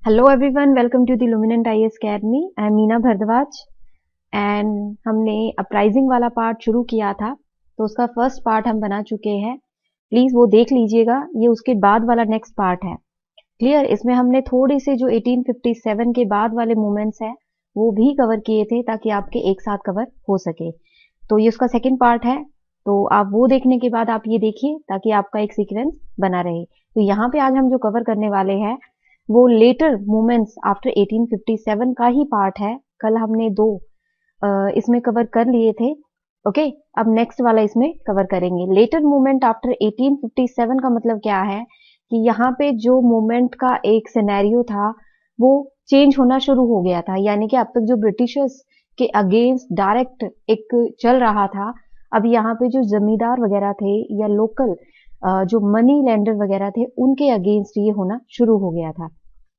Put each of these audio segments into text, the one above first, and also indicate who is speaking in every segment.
Speaker 1: Hello everyone, welcome to the Luminant IAS Academy. I am Meena Bhardwaj and हमने uprising वाला part शुरू किया था, तो उसका फर्स्ट पार्ट हम बना चुके हैं। प्लीज वो देख लीजिएगा, ये उसके बाद वाला नेक्स्ट पार्ट है। क्लियर? इसमें हमने थोड़े से जो 1857 के बाद वाले मूवमेंट्स हैं वो भी कवर किए थे ताकि आपके एक साथ कवर हो सके। तो ये उसका सेकेंड पार्ट है, तो आप वो देखने के बाद आप ये देखिए ताकि आपका एक सीक्वेंस बना रहे। तो यहाँ पे आज हम जो कवर करने वाले हैं वो लेटर मूवमेंट्स आफ्टर 1857 का ही पार्ट है। कल हमने दो इसमें कवर कर लिए थे। ओके, अब नेक्स्ट वाला इसमें कवर करेंगे। लेटर मूवमेंट आफ्टर 1857 का मतलब क्या है कि यहाँ पे जो मूवमेंट का एक सिनेरियो था वो चेंज होना शुरू हो गया था, यानी कि अब तक जो ब्रिटिशर्स के अगेंस्ट डायरेक्ट एक चल रहा था, अब यहाँ पे जो जमींदार वगैरह थे या लोकल जो मनी लेंडर वगैरह थे उनके अगेंस्ट ये होना शुरू हो गया था।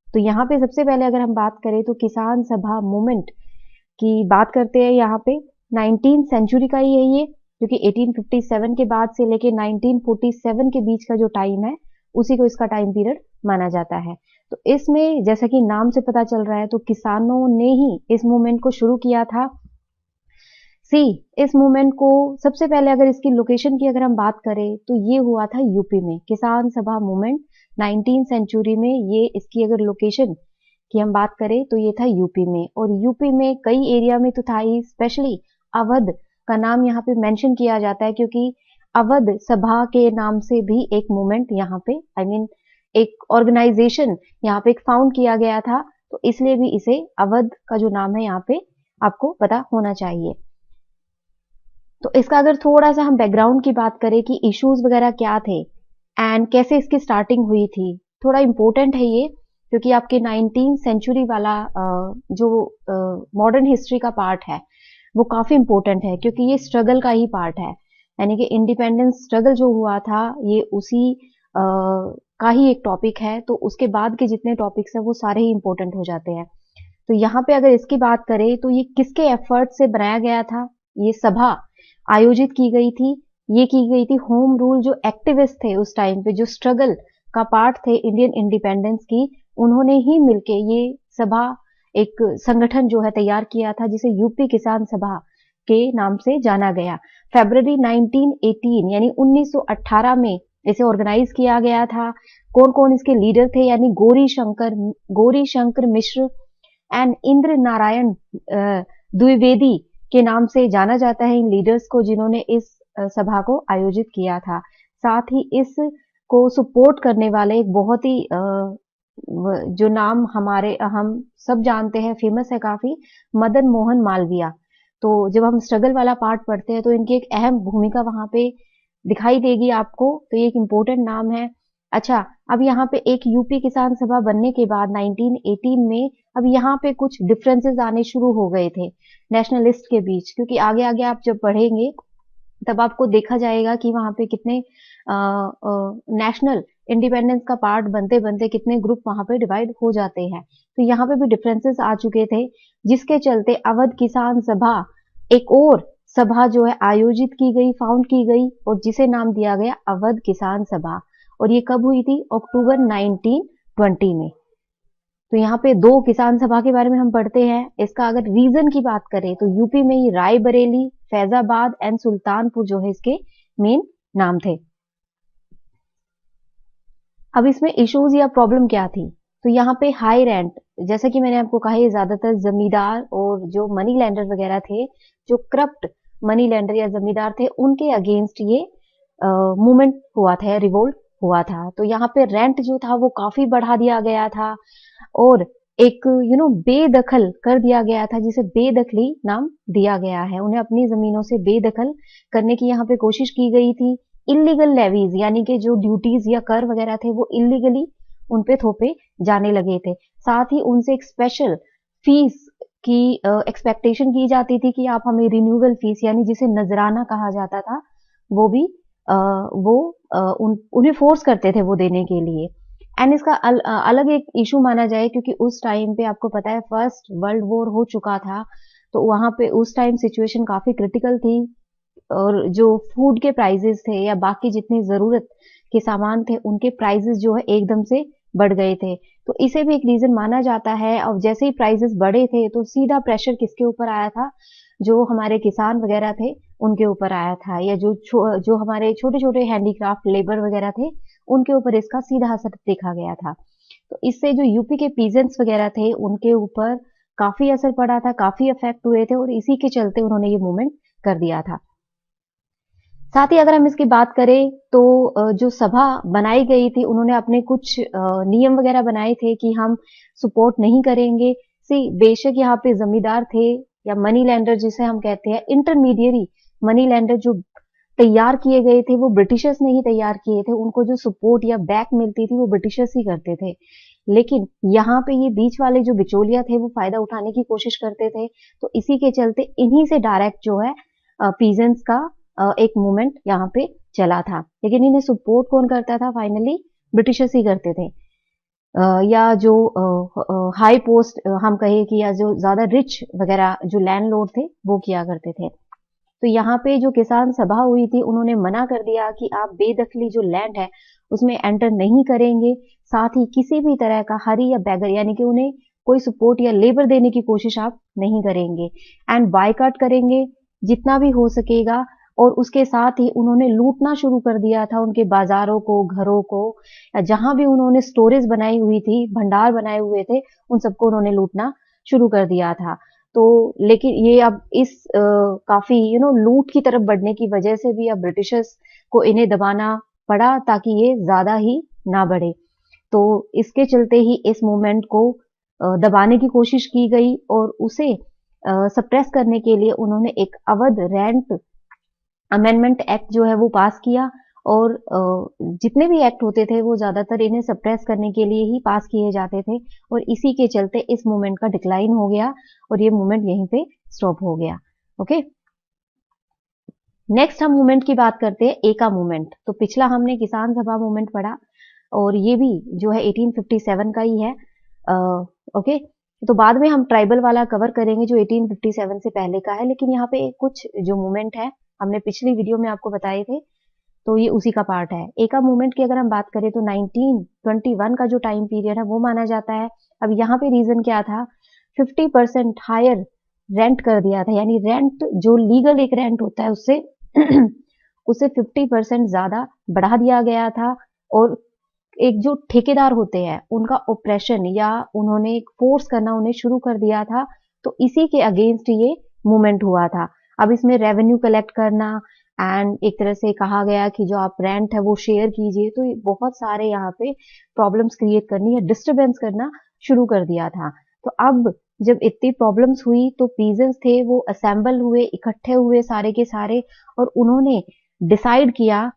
Speaker 1: तो यहाँ पे सबसे पहले अगर हम बात करें तो किसान सभा मूवमेंट की बात करते हैं। यहाँ पे 19th सेंचुरी का ही है ये, क्योंकि 1857 के बाद से लेके 1947 के बीच का जो टाइम है उसी को इसका टाइम पीरियड माना जाता है। तो इसमें जैसा कि नाम से पता चल रहा है तो किसानों ने ही इस मूवमेंट को शुरू किया था। इस मूवमेंट को सबसे पहले अगर इसकी लोकेशन की अगर हम बात करें तो ये हुआ था यूपी में। किसान सभा मूवमेंट 19th सेंचुरी में, ये इसकी अगर लोकेशन की हम बात करें तो ये था यूपी में। और यूपी में कई एरिया में तो था ही, स्पेशली अवध का नाम यहाँ पे मेंशन किया जाता है क्योंकि अवध सभा के नाम से भी एक मूवमेंट यहाँ पे एक ऑर्गेनाइजेशन यहाँ पे एक फाउंड किया गया था, तो इसलिए भी इसे अवध का जो नाम है यहाँ पे आपको पता होना चाहिए। तो इसका अगर थोड़ा सा हम बैकग्राउंड की बात करें कि इश्यूज वगैरह क्या थे एंड कैसे इसकी स्टार्टिंग हुई थी, थोड़ा इंपॉर्टेंट है ये क्योंकि आपके 19th सेंचुरी वाला जो मॉडर्न हिस्ट्री का पार्ट है वो काफी इंपॉर्टेंट है क्योंकि ये स्ट्रगल का ही पार्ट है। यानी कि इंडिपेंडेंस स्ट्रगल जो हुआ था ये उसी का ही एक टॉपिक है, तो उसके बाद के जितने टॉपिक्स हैं वो सारे ही इंपॉर्टेंट हो जाते हैं। तो यहाँ पे अगर इसकी बात करें तो ये किसके एफर्ट से बनाया गया था, ये सभा आयोजित की गई थी। ये की गई थी होम रूल जो एक्टिविस्ट थे उस टाइम पे, जो स्ट्रगल का पार्ट थे इंडियन इंडिपेंडेंस की, उन्होंने ही मिलके ये सभा एक संगठन जो है तैयार किया था जिसे यूपी किसान सभा के नाम से जाना गया। फरवरी 1918 यानी 1918 में इसे ऑर्गेनाइज किया गया था। कौन कौन इसके लीडर थे, यानी गौरी शंकर मिश्र एंड इंद्र नारायण द्विवेदी के नाम से जाना जाता है इन लीडर्स को, जिन्होंने इस सभा को आयोजित किया था। साथ ही इस को सपोर्ट करने वाले एक बहुत ही जो नाम हम सब जानते हैं, फेमस है काफी, मदन मोहन मालवीय। तो जब हम स्ट्रगल वाला पार्ट पढ़ते हैं तो इनकी एक अहम भूमिका वहां पे दिखाई देगी आपको, तो ये एक इम्पोर्टेंट नाम है। अच्छा, अब यहाँ पे एक यूपी किसान सभा बनने के बाद 1918 में अब यहाँ पे कुछ डिफरेंसेस आने शुरू हो गए थे नेशनलिस्ट के बीच, क्योंकि आगे आगे आप जब पढ़ेंगे तब आपको देखा जाएगा कि वहां पे कितने नेशनल इंडिपेंडेंस का पार्ट बनते बनते कितने ग्रुप वहां पे डिवाइड हो जाते हैं। तो यहाँ पे भी डिफरेंसेस आ चुके थे, जिसके चलते अवध किसान सभा एक और सभा जो है आयोजित की गई, फाउंड की गई, और जिसे नाम दिया गया अवध किसान सभा। और ये कब हुई थी? अक्टूबर 1920 में। तो यहाँ पे दो किसान सभा के बारे में हम पढ़ते हैं। इसका अगर रीजन की बात करें तो यूपी में ही रायबरेली, फैजाबाद एंड सुल्तानपुर जो है इसके मेन नाम थे। अब इसमें इश्यूज या प्रॉब्लम क्या थी? तो यहाँ पे हाई रेंट, जैसा कि मैंने आपको कहा, ये ज्यादातर जमींदार और जो मनी लेंडर वगैरह थे, जो करप्ट मनी लेंडर या जमींदार थे, उनके अगेंस्ट ये मूवमेंट हुआ था, रिवोल्ट हुआ था। तो यहाँ पे रेंट जो था वो काफी बढ़ा दिया गया था और एक बेदखल कर दिया गया था, जिसे बेदखली नाम दिया गया है। उन्हें अपनी जमीनों से बेदखल करने की यहाँ पे कोशिश की गई थी। इलीगल लेवीज यानी कि जो ड्यूटीज या कर वगैरह थे वो इलीगली उनपे थोपे जाने लगे थे। साथ ही उनसे एक स्पेशल फीस की एक्सपेक्टेशन की जाती थी कि आप हमें रिन्यूअल फीस, यानी जिसे नजराना कहा जाता था, वो भी उन्हें फोर्स करते थे वो देने के लिए। एंड इसका अलग एक इशू माना जाए क्योंकि उस टाइम पे आपको पता है फर्स्ट वर्ल्ड वॉर हो चुका था, तो वहां पे उस टाइम सिचुएशन काफी क्रिटिकल थी और जो फूड के प्राइसेस थे या बाकी जितनी जरूरत के सामान थे उनके प्राइसेस जो है एकदम से बढ़ गए थे। तो इसे भी एक रीजन माना जाता है। और जैसे ही प्राइसेस बढ़े थे तो सीधा प्रेशर किसके ऊपर आया था, जो हमारे किसान वगैरह थे उनके ऊपर आया था, या जो हमारे छोटे छोटे हैंडीक्राफ्ट लेबर वगैरह थे उनके ऊपर इसका सीधा असर देखा गया था। तो इससे जो यूपी के पीजेंट्स वगैरह थे उनके ऊपर काफी असर पड़ा था, काफी अफेक्ट हुए थे, और इसी के चलते उन्होंने ये मूवमेंट कर दिया था। साथ ही अगर हम इसकी बात करें तो जो सभा बनाई गई थी उन्होंने अपने कुछ नियम वगैरह बनाए थे कि हम सपोर्ट नहीं करेंगे। बेशक यहाँ पे जमींदार थे या मनी लैंडर जिसे हम कहते हैं, इंटरमीडियरी मनी लैंडर जो तैयार किए गए थे वो ब्रिटिशर्स ने ही तैयार किए थे। उनको जो सपोर्ट या बैक मिलती थी वो ब्रिटिशर्स ही करते थे। लेकिन यहाँ पे ये बीच वाले जो बिचौलिया थे वो फायदा उठाने की कोशिश करते थे। तो इसी के चलते इन्हीं से डायरेक्ट जो है पीजेंट्स का एक मूवमेंट यहाँ पे चला था। लेकिन इन्हें सपोर्ट कौन करता था? फाइनली ब्रिटिशर्स ही करते थे। या जो हाई पोस्ट हम कहे कि या जो ज्यादा रिच वगैरह जो लैंडलॉर्ड थे वो किया करते थे। तो यहाँ पे जो किसान सभा हुई थी उन्होंने मना कर दिया कि आप बेदखली जो लैंड है उसमें एंटर नहीं करेंगे। साथ ही किसी भी तरह का हरी या बैगर यानी कि उन्हें कोई सपोर्ट या लेबर देने की कोशिश आप नहीं करेंगे, एंड बायकॉट करेंगे जितना भी हो सकेगा। और उसके साथ ही उन्होंने लूटना शुरू कर दिया था उनके बाजारों को, घरों को, या जहां भी उन्होंने स्टोरेज बनाई हुई थी, भंडार बनाए हुए थे, उन सबको उन्होंने लूटना शुरू कर दिया था। तो लेकिन ये अब इस काफी लूट की तरफ बढ़ने की वजह से भी अब ब्रिटिशर्स को इन्हें दबाना पड़ा ताकि ये ज्यादा ही ना बढ़े। तो इसके चलते ही इस मूवमेंट को दबाने की कोशिश की गई और उसे सप्रेस करने के लिए उन्होंने एक अवध रेंट अमेंडमेंट एक्ट जो है वो पास किया। और जितने भी एक्ट होते थे वो ज्यादातर इन्हें सप्रेस करने के लिए ही पास किए जाते थे, और इसी के चलते इस मूवमेंट का डिक्लाइन हो गया और ये मूवमेंट यहीं पे स्टॉप हो गया। ओके, नेक्स्ट हम मूवमेंट की बात करते हैं, एका मूवमेंट। तो पिछला हमने किसान सभा मूवमेंट पढ़ा और ये भी जो है 1857 का ही है। ओके, तो बाद में हम ट्राइबल वाला कवर करेंगे जो 1857 से पहले का है। लेकिन यहाँ पे कुछ जो मूवमेंट है हमने पिछली वीडियो में आपको बताए थे, तो ये उसी का पार्ट है। एका मूवमेंट की अगर हम बात करें तो 1921 का जो टाइम पीरियड है वो माना जाता है। अब यहाँ पे रीजन क्या था? 50% हायर रेंट कर दिया था, यानी रेंट जो लीगल एक रेंट होता है उससे उसे 50% ज्यादा बढ़ा दिया गया था। और एक जो ठेकेदार होते हैं उनका ऑपरेशन या उन्होंने एक फोर्स करना उन्हें शुरू कर दिया था। तो इसी के अगेंस्ट ये मूवमेंट हुआ था। अब इसमें रेवेन्यू कलेक्ट करना एंड एक तरह से कहा गया कि जो आप रेंट है वो शेयर कीजिए। तो बहुत सारे यहाँ पे प्रॉब्लम्स क्रिएट करनी या डिस्टरबेंस करना शुरू कर दिया था। तो अब जब इतनी प्रॉब्लम्स हुई तो पीजेंट्स थे वो असेंबल हुए, इकट्ठे हुए सारे के सारे, और उन्होंने डिसाइड किया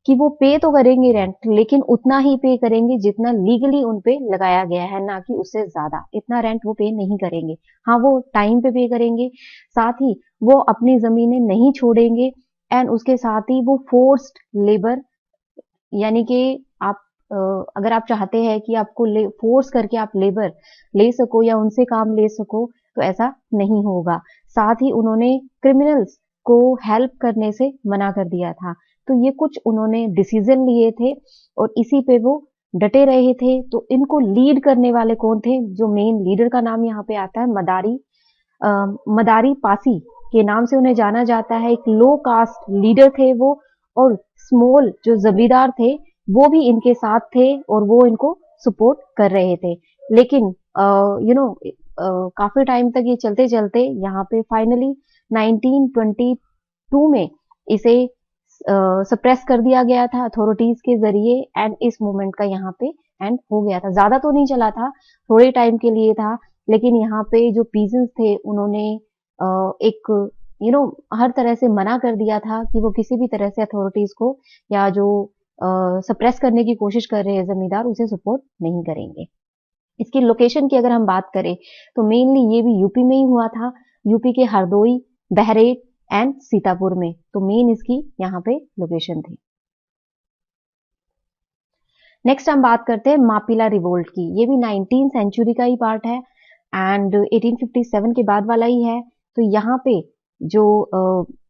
Speaker 1: कि वो पे तो करेंगे रेंट, लेकिन उतना ही पे करेंगे जितना लीगली उन पे लगाया गया है, ना कि उससे ज्यादा। इतना रेंट वो पे नहीं करेंगे। हाँ, वो टाइम पे करेंगे, साथ ही वो अपनी जमीनें नहीं छोड़ेंगे, एंड उसके साथ ही वो फोर्स्ड लेबर, यानी कि आप अगर आप चाहते हैं कि आपको फोर्स करके आप लेबर ले सको या उनसे काम ले सको तो ऐसा नहीं होगा। साथ ही उन्होंने क्रिमिनल्स को हेल्प करने से मना कर दिया था। तो ये कुछ उन्होंने डिसीजन लिए थे और इसी पे वो डटे रहे थे। तो इनको लीड करने वाले कौन थे? जो मेन लीडर का नाम यहाँ पे आता है मदारी पासी के नाम से उन्हें जाना जाता है। एक लो कास्ट लीडर थे वो, और स्मॉल जो जमींदार थे वो भी इनके साथ थे और वो इनको सपोर्ट कर रहे थे। लेकिन काफी टाइम तक ये चलते चलते यहाँ पे फाइनली 1922 में इसे सप्रेस कर दिया गया था अथॉरिटीज के जरिए, एंड इस मूवमेंट का यहाँ पे एंड हो गया था। ज्यादा तो नहीं चला था, थोड़े टाइम के लिए था, लेकिन यहाँ पे जो पीजेंट्स थे उन्होंने एक हर तरह से मना कर दिया था कि वो किसी भी तरह से अथॉरिटीज को या जो सप्रेस करने की कोशिश कर रहे हैं जमींदार उसे सपोर्ट नहीं करेंगे। इसकी लोकेशन की अगर हम बात करें तो मेनली ये भी यूपी में ही हुआ था, यूपी के हरदोई, बहरेट एंड सीतापुर में। तो मेन इसकी यहाँ पे लोकेशन थी। नेक्स्ट हम बात करते हैं मापिला रिवोल्ट की। ये भी 19th सेंचुरी का ही पार्ट है एंड 1857 के बाद वाला ही है। तो यहाँ पे जो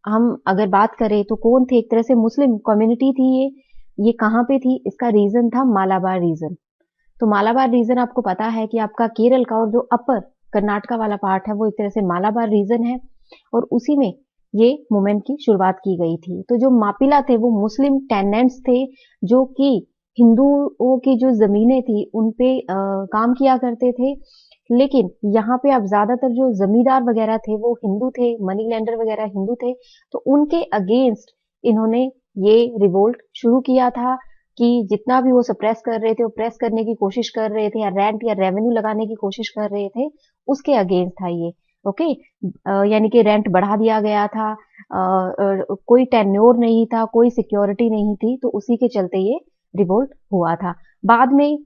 Speaker 1: हम अगर बात करें तो कौन थे? एक तरह से मुस्लिम कम्युनिटी थी ये कहाँ पे थी? इसका रीजन था मालाबार रीजन। तो मालाबार रीजन आपको पता है कि आपका केरल का और जो अपर कर्नाटका वाला पार्ट है वो एक तरह से मालाबार रीजन है, और उसी में ये मूवमेंट की शुरुआत की गई थी। तो जो मापिला थे वो मुस्लिम टेनेंट्स थे, जो कि हिंदुओं की जो जमीनें थी उन पे काम किया करते थे। लेकिन यहाँ पे अब ज्यादातर जो जमींदार वगैरह थे वो हिंदू थे, मनी लेंडर वगैरह हिंदू थे, तो उनके अगेंस्ट इन्होंने ये रिवोल्ट शुरू किया था कि जितना भी वो सप्रेस कर रहे थे, वो प्रेस करने की कोशिश कर रहे थे, या रेंट या रेवेन्यू लगाने की कोशिश कर रहे थे, उसके अगेंस्ट था ये। ओके, यानी कि रेंट बढ़ा दिया गया था, कोई टेन्योर नहीं था, कोई सिक्योरिटी नहीं थी, तो उसी के चलते ये रिवोल्ट हुआ था। बाद में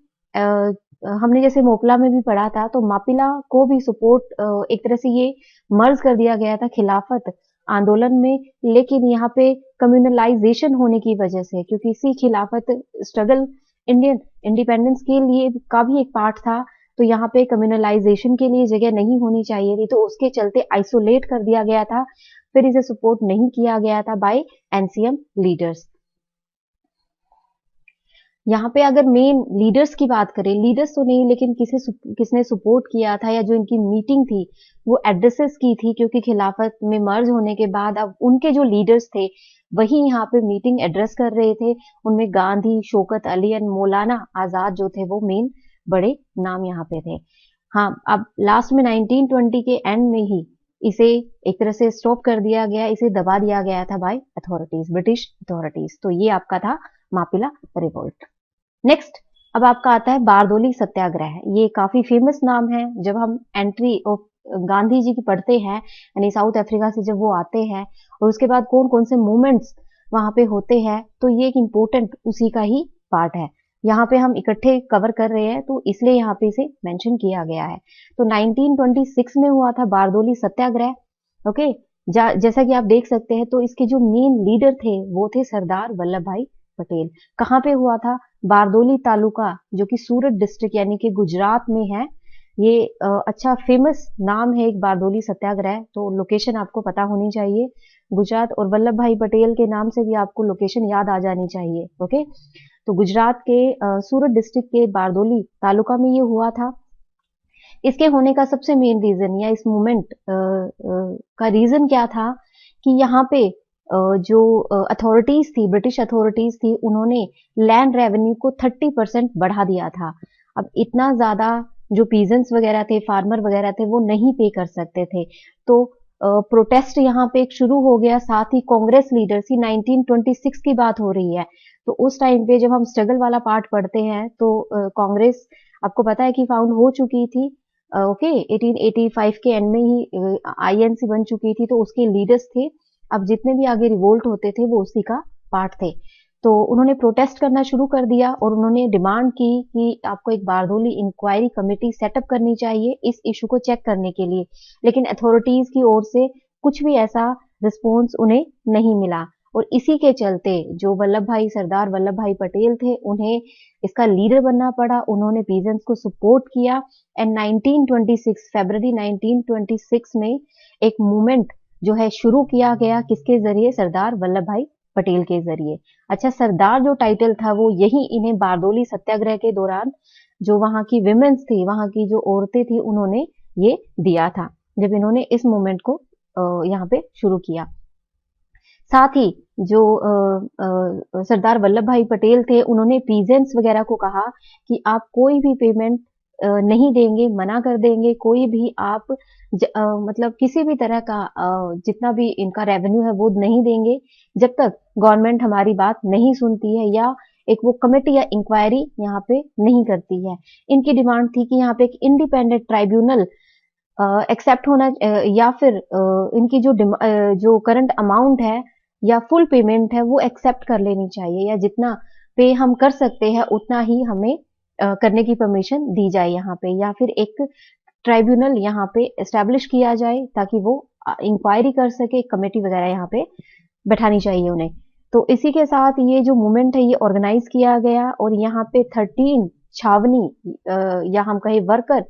Speaker 1: हमने जैसे मोपला में भी पढ़ा था, तो मापिला को भी सपोर्ट एक तरह से ये मर्ज कर दिया गया था खिलाफत आंदोलन में, लेकिन यहाँ पे कम्युनलाइजेशन होने की वजह से, क्योंकि इसी खिलाफत स्ट्रगल इंडियन इंडिपेंडेंस के लिए का भी एक पार्ट था, तो यहाँ पे कम्युनलाइजेशन के लिए जगह नहीं होनी चाहिए थी, तो उसके चलते आइसोलेट कर दिया गया था, फिर इसे सपोर्ट नहीं किया गया था बाय एनसीएम लीडर्स। यहाँ पे अगर मेन लीडर्स की बात करें, लीडर्स तो नहीं लेकिन किसने सपोर्ट किया था, या जो इनकी मीटिंग थी वो एड्रेसेस की थी, क्योंकि खिलाफत में मर्ज होने के बाद अब उनके जो लीडर्स थे वही यहाँ पे मीटिंग एड्रेस कर रहे थे। उनमें गांधी, शौकत अली एंड मौलाना आजाद जो थे वो मेन बड़े नाम यहाँ पे थे। हाँ, अब लास्ट में 1920 के एंड में ही इसे एक तरह से स्टॉप कर दिया गया, इसे दबा दिया गया था बाय अथॉरिटीज, ब्रिटिश अथॉरिटीज। तो ये आपका था मापिला रिवोल्ट। नेक्स्ट अब आपका आता है बारदोली सत्याग्रह। ये काफी फेमस नाम है। जब हम एंट्री ऑफ गांधी जी की पढ़ते हैं, यानी साउथ अफ्रीका से जब वो आते हैं और उसके बाद कौन कौन से मूवमेंट्स वहां पे होते हैं, तो ये एक इम्पोर्टेंट उसी का ही पार्ट है। यहाँ पे हम इकट्ठे कवर कर रहे हैं, तो इसलिए यहाँ पे इसे मेंशन किया गया है। तो 1926 में हुआ था बारदोली सत्याग्रह। ओके, जैसा कि आप देख सकते हैं, तो इसके जो मेन लीडर थे वो थे सरदार वल्लभ भाई पटेल। कहाँ पे हुआ था? बारदोली तालुका, जो कि सूरत डिस्ट्रिक्ट यानी कि गुजरात में है। ये अच्छा फेमस नाम है एक बारदोली सत्याग्रह, तो लोकेशन आपको पता होनी चाहिए गुजरात, और वल्लभ भाई पटेल के नाम से भी आपको लोकेशन याद आ जानी चाहिए। ओके, तो गुजरात के सूरत डिस्ट्रिक्ट के बारदोली तालुका में ये हुआ था। इसके होने का सबसे मेन रीजन, या इस मूवमेंट का रीजन क्या था कि यहाँ पे जो अथॉरिटीज थी, ब्रिटिश अथॉरिटीज थी, उन्होंने लैंड रेवेन्यू को 30% बढ़ा दिया था। अब इतना ज्यादा जो पीजेंट्स वगैरह थे, फार्मर वगैरह थे, वो नहीं पे कर सकते थे, तो प्रोटेस्ट यहाँ पे एक शुरू हो गया। साथ ही कांग्रेस लीडर्स ही 1926 की बात हो रही है, तो उस टाइम पे जब हम स्ट्रगल वाला पार्ट पढ़ते हैं, तो कांग्रेस आपको पता है कि फाउंड हो चुकी थी। ओके, 1885 के एंड में ही आईएनसी बन चुकी थी, तो उसके लीडर्स थे। अब जितने भी आगे रिवोल्ट होते थे वो उसी का पार्ट थे। तो उन्होंने प्रोटेस्ट करना शुरू कर दिया और उन्होंने डिमांड की कि आपको एक बारदोली इंक्वायरी कमेटी सेटअप करनी चाहिए इस इशू को चेक करने के लिए। लेकिन अथॉरिटीज की ओर से कुछ भी ऐसा रिस्पॉन्स उन्हें नहीं मिला, और इसी के चलते जो सरदार वल्लभ भाई पटेल थे, उन्हें इसका लीडर बनना पड़ा। उन्होंने पीजेंट्स को सपोर्ट किया, एंड 1926 फरवरी 1926 में एक मूवमेंट जो है शुरू किया गया, किसके जरिए? सरदार वल्लभ भाई पटेल के जरिए। अच्छा, सरदार जो टाइटल था वो यही इन्हें बारदोली सत्याग्रह के दौरान जो वहां की विमेन्स थी, वहां की जो औरतें थी, उन्होंने ये दिया था जब इन्होंने इस मूवमेंट को यहाँ पे शुरू किया। साथ ही जो सरदार वल्लभ भाई पटेल थे, उन्होंने पीजेंट्स वगैरह को कहा कि आप कोई भी पेमेंट नहीं देंगे, मना कर देंगे, कोई भी आप मतलब किसी भी तरह का जितना भी इनका रेवेन्यू है वो नहीं देंगे जब तक गवर्नमेंट हमारी बात नहीं सुनती है, या एक वो कमेटी या इंक्वायरी यहाँ पे नहीं करती है। इनकी डिमांड थी कि यहाँ पे एक इंडिपेंडेंट ट्राइब्यूनल एक्सेप्ट होना, या फिर इनकी जो करंट अमाउंट है या फुल पेमेंट है वो एक्सेप्ट कर लेनी चाहिए, या जितना पे हम कर सकते हैं उतना ही हमें करने की परमिशन दी जाए यहाँ पे, या फिर एक ट्राइब्यूनल यहाँ पे एस्टेब्लिश किया जाए ताकि वो इंक्वायरी कर सके, कमेटी वगैरह यहाँ पे बैठानी चाहिए उन्हें। तो इसी के साथ ये जो मूवमेंट है ये ऑर्गेनाइज किया गया, और यहाँ पे 13 छावनी या हम कहे वर्कर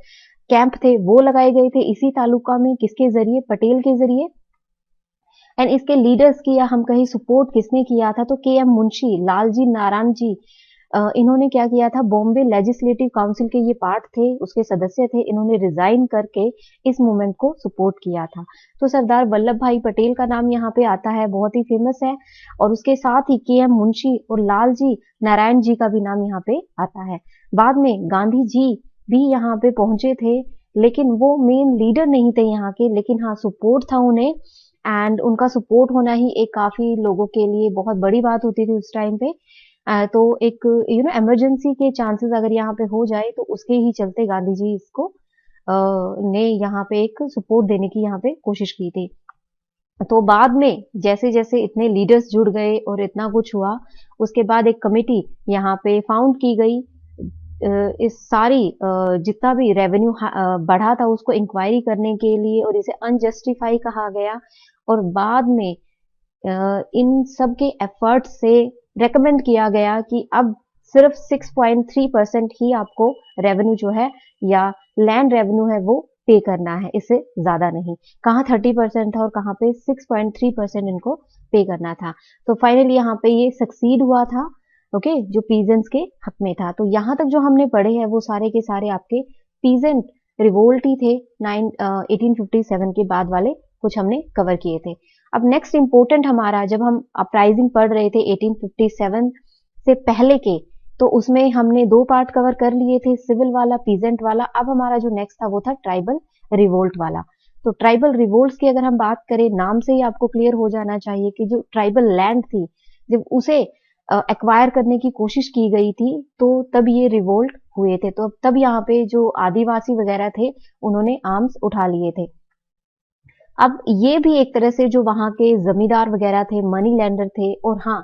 Speaker 1: कैंप थे वो लगाए गए थे इसी तालुका में, किसके जरिए? पटेल के जरिए। एंड इसके लीडर्स की या हम कहें सपोर्ट किसने किया था? तो के एम मुंशी, लालजी नारायण जी इन्होंने क्या किया था, बॉम्बे लेजिस्लेटिव काउंसिल के ये पार्ट थे, उसके सदस्य थे, इन्होंने रिजाइन करके इस मूवमेंट को सपोर्ट किया था। तो सरदार वल्लभ भाई पटेल का नाम यहाँ पे आता है, बहुत ही फेमस है, और उसके साथ ही के एम मुंशी और लालजी नारायण जी का भी नाम यहाँ पे आता है। बाद में गांधी जी भी यहाँ पे पहुंचे थे, लेकिन वो मेन लीडर नहीं थे यहाँ के, लेकिन हाँ सपोर्ट था उन्हें, एंड उनका सपोर्ट होना ही एक काफी लोगों के लिए बहुत बड़ी बात होती थी उस टाइम पे। तो एक इमरजेंसी के चांसेस अगर यहाँ पे हो जाए तो उसके ही चलते गांधी जी इसको ने यहाँ पे एक सपोर्ट देने की यहाँ पे कोशिश की थी। तो बाद में जैसे जैसे इतने लीडर्स जुड़ गए और इतना कुछ हुआ, उसके बाद एक कमेटी यहाँ पे फाउंड की गई, इस सारी जितना भी रेवेन्यू बढ़ा था उसको इंक्वायरी करने के लिए, और इसे अनजस्टिफाई कहा गया। और बाद में इन सब के एफर्ट से रेकमेंड किया गया कि अब सिर्फ 6.3% ही आपको रेवेन्यू जो है या लैंड रेवेन्यू है वो पे करना है, इससे ज्यादा नहीं। कहाँ 30% था और कहाँ पे 6.3% इनको पे करना था। तो फाइनली यहाँ पे ये सक्सीड हुआ था, ओके, जो पीजेंट्स के हक में था। तो यहाँ तक जो हमने पढ़े हैं वो सारे के सारे आपके पीजेंट रिवोल्ट ही थे। 1857 के बाद वाले कुछ हमने कवर किए थे। अब नेक्स्ट इंपोर्टेंट हमारा, जब हम अपराइजिंग पढ़ रहे थे 1857 से पहले के, तो उसमें हमने 2 पार्ट कवर कर लिए थे, सिविल वाला, पीजेंट वाला। अब हमारा जो नेक्स्ट था वो था ट्राइबल रिवोल्ट वाला। तो ट्राइबल रिवोल्ट की अगर हम बात करें, नाम से ही आपको क्लियर हो जाना चाहिए कि जो ट्राइबल लैंड थी, जब उसे एक्वायर करने की कोशिश की गई थी, तो तब ये रिवोल्ट हुए थे। तो तब यहाँ पे जो आदिवासी वगैरह थे उन्होंने आर्म्स उठा लिए थे। अब ये भी एक तरह से जो वहां के जमींदार वगैरह थे, मनी लैंडर थे, और हाँ